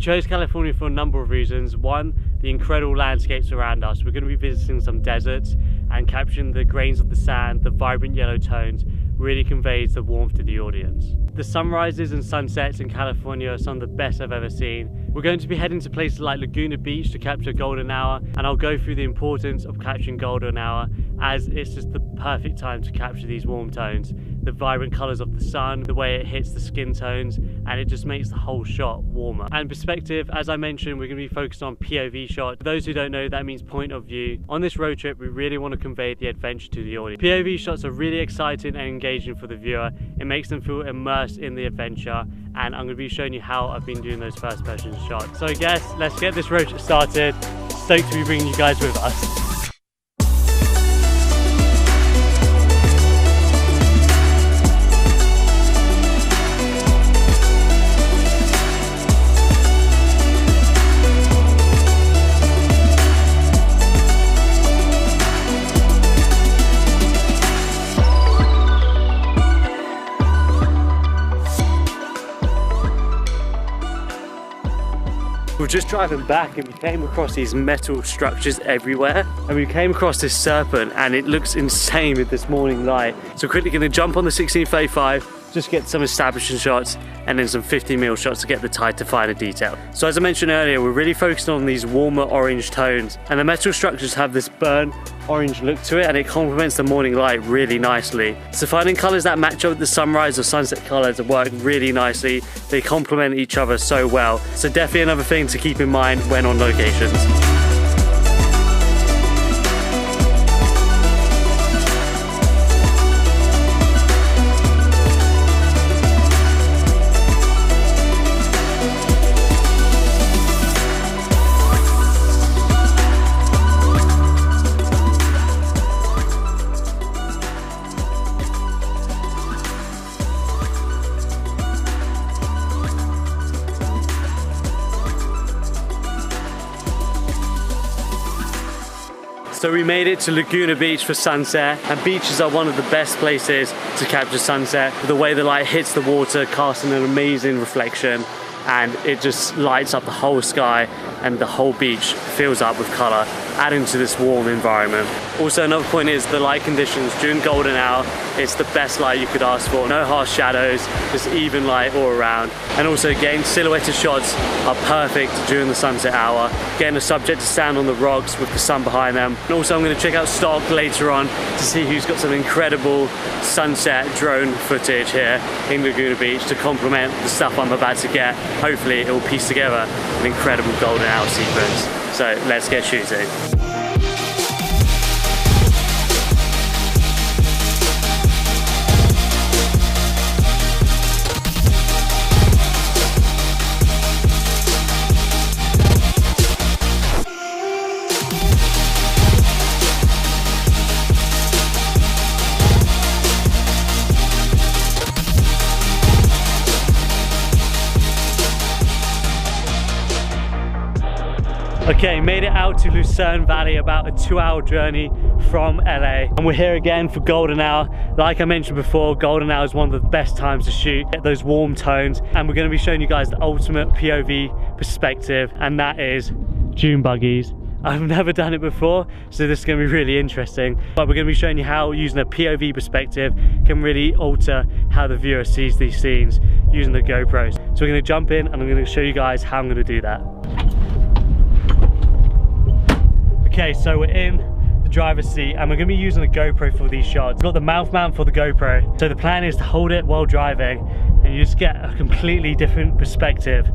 chose California for a number of reasons. One, the incredible landscapes around us. We're going to be visiting some deserts, and capturing the grains of the sand, the vibrant yellow tones, really conveys the warmth to the audience. The sunrises and sunsets in California are some of the best I've ever seen. We're going to be heading to places like Laguna Beach to capture golden hour, and I'll go through the importance of capturing golden hour, as it's just the perfect time to capture these warm tones. The vibrant colours of the sun, the way it hits the skin tones, and it just makes the whole shot warmer. And perspective, as I mentioned, we're going to be focused on POV shot. For those who don't know, that means point of view. On this road trip, we really want to convey the adventure to the audience. POV shots are really exciting and engaging for the viewer. It makes them feel immersed in the adventure, and I'm going to be showing you how I've been doing those first person shots. So I guess let's get this road trip started. Stoked to be bringing you guys with us. We were just driving back and we came across these metal structures everywhere, and we came across this serpent and it looks insane with this morning light. So quickly going to jump on the 1635, just get some establishing shots and then some 50mm shots to get the tighter, finer detail. So as I mentioned earlier, we're really focused on these warmer orange tones, and the metal structures have this burnt orange look to it, and it complements the morning light really nicely. So finding colours that match up with the sunrise or sunset colours work really nicely. They complement each other so well. So definitely another thing to keep in mind when on locations. So we made it to Laguna Beach for sunset, and beaches are one of the best places to capture sunset. The way the light hits the water, casting an amazing reflection, and it just lights up the whole sky, and the whole beach fills up with colour, adding to this warm environment. Also, another point is the light conditions during golden hour. It's the best light you could ask for. No harsh shadows, just even light all around. And also again, silhouetted shots are perfect during the sunset hour. Getting the subject to stand on the rocks with the sun behind them. And also I'm going to check out stock later on to see who's got some incredible sunset drone footage here in Laguna Beach to complement the stuff I'm about to get. Hopefully it will piece together an incredible golden hour sequence. So let's get shooting. Okay, made it out to Lucerne Valley, about a 2-hour journey from LA. And we're here again for golden hour. Like I mentioned before, golden hour is one of the best times to shoot, get those warm tones. And we're gonna be showing you guys the ultimate POV perspective, and that is dune buggies. I've never done it before, so this is going to be really interesting. But we're going to be showing you how using a POV perspective can really alter how the viewer sees these scenes using the GoPros. So we're going to jump in and I'm going to show you guys how I'm going to do that. Okay, so we're in the driver's seat and we're going to be using a GoPro for these shots. We've got the mount mount for the GoPro. So the plan is to hold it while driving and you just get a completely different perspective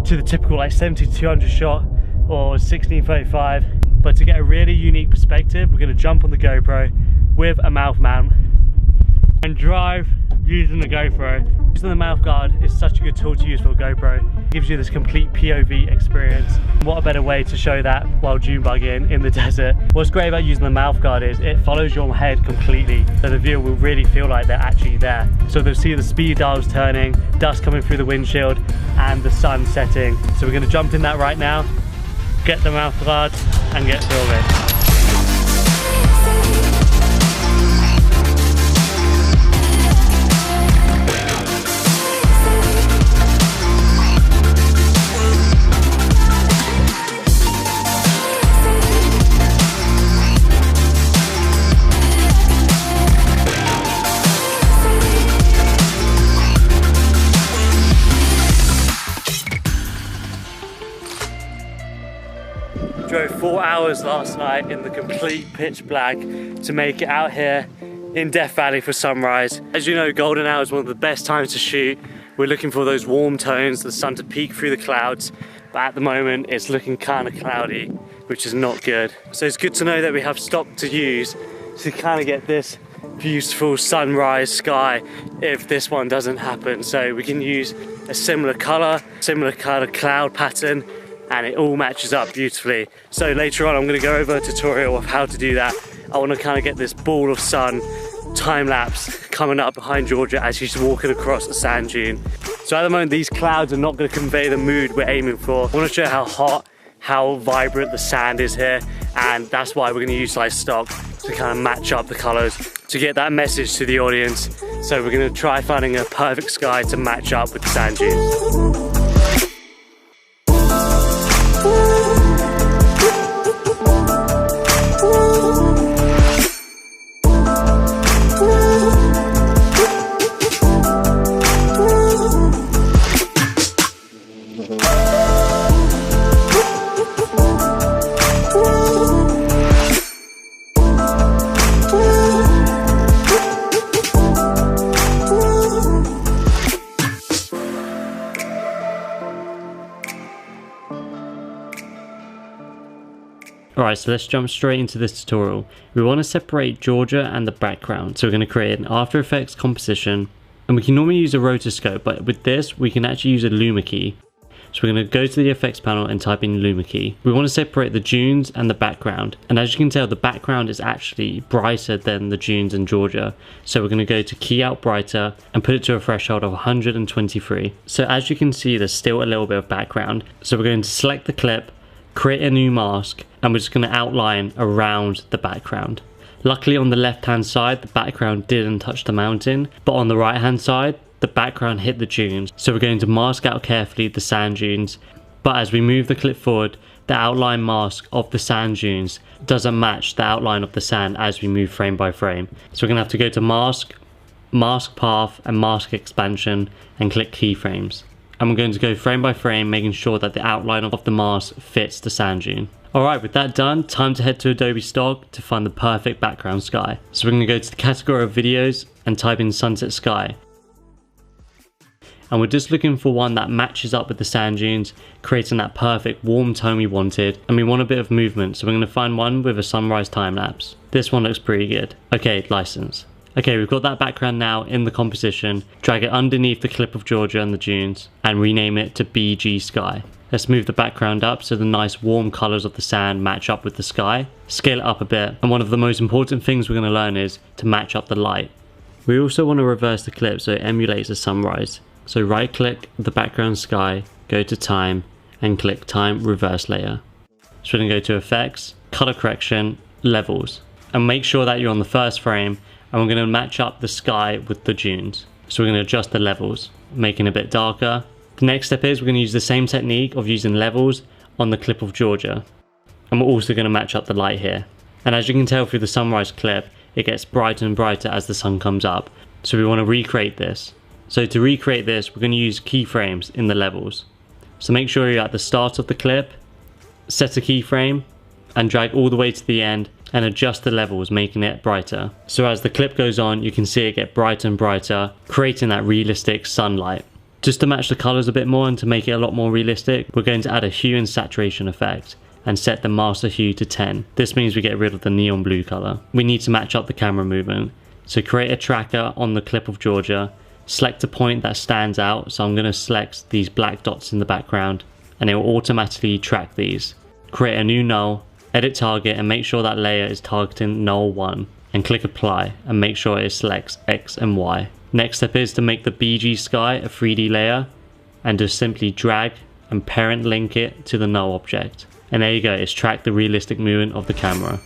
to the typical like 70-200 shot or 1635, but to get a really unique perspective, we're going to jump on the GoPro with a mouth mount and drive using the GoPro. Using the mouth guard is such a good tool to use for a GoPro. It gives you this complete POV experience. What a better way to show that while dune bugging in the desert. What's great about using the mouth guard is it follows your head completely, so the viewer will really feel like they're actually there. So they'll see the speed dials turning, dust coming through the windshield, and the sun setting. So we're going to jump in that right now, get the mouth guard and get filming. 4 hours last night in the complete pitch black to make it out here in Death Valley for sunrise. As you know, golden hour is one of the best times to shoot. We're looking for those warm tones, the sun to peek through the clouds, but at the moment it's looking kind of cloudy, which is not good. So it's good to know that we have stock to use to kind of get this beautiful sunrise sky if this one doesn't happen. So we can use a similar color cloud pattern, and it all matches up beautifully. So later on I'm going to go over a tutorial of how to do that. I want to kind of get this ball of sun time lapse coming up behind Georgia as she's walking across the sand dune. So at the moment these clouds are not going to convey the mood we're aiming for. I want to show how hot, how vibrant the sand is here, and that's why we're going to utilize stock to kind of match up the colors to get that message to the audience. So we're going to try finding a perfect sky to match up with the sand dunes. Alright, so let's jump straight into this tutorial. We want to separate Georgia and the background. So we're going to create an After Effects composition, and we can normally use a rotoscope, but with this we can actually use a luma key. So we're going to go to the effects panel and type in luma key. We want to separate the dunes and the background, and as you can tell the background is actually brighter than the dunes in Georgia. So we're going to go to key out brighter and put it to a threshold of 123. So as you can see there's still a little bit of background. So we're going to select the clip, create a new mask, and we're just going to outline around the background. Luckily on the left hand side the background didn't touch the mountain, but on the right hand side the background hit the dunes. So we're going to mask out carefully the sand dunes, but as we move the clip forward the outline mask of the sand dunes doesn't match the outline of the sand as we move frame by frame. So we're going to have to go to mask, mask path and mask expansion and click keyframes. And we're going to go frame by frame, making sure that the outline of the mask fits the sand dune. Alright, with that done, time to head to Adobe Stock to find the perfect background sky. So we're going to go to the category of videos and type in sunset sky. And we're just looking for one that matches up with the sand dunes, creating that perfect warm tone we wanted. And we want a bit of movement, so we're going to find one with a sunrise time lapse. This one looks pretty good. Okay, license. Okay, we've got that background now in the composition. Drag it underneath the clip of Georgia and the dunes and rename it to BG Sky. Let's move the background up so the nice warm colours of the sand match up with the sky. Scale it up a bit, and one of the most important things we're going to learn is to match up the light. We also want to reverse the clip so it emulates a sunrise. So right click the background sky, go to time and click time reverse layer. So we're going to go to effects, color correction, levels, and make sure that you're on the first frame. And we're going to match up the sky with the dunes. So we're going to adjust the levels, making it a bit darker. The next step is we're going to use the same technique of using levels on the clip of Georgia. And we're also going to match up the light here. And as you can tell through the sunrise clip, it gets brighter and brighter as the sun comes up. So we want to recreate this. So to recreate this, we're going to use keyframes in the levels. So make sure you're at the start of the clip, set a keyframe, and drag all the way to the end and adjust the levels, making it brighter. So as the clip goes on, you can see it get brighter and brighter, creating that realistic sunlight. Just to match the colors a bit more and to make it a lot more realistic, we're going to add a hue and saturation effect and set the master hue to 10. This means we get rid of the neon blue color. We need to match up the camera movement. So create a tracker on the clip of Georgia, select a point that stands out. So I'm going to select these black dots in the background and it will automatically track these. Create a new null, edit target and make sure that layer is targeting null 1 and click apply and make sure it selects X and Y. Next step is to make the BG sky a 3D layer and just simply drag and parent link it to the null object. And there you go, it's tracked the realistic movement of the camera.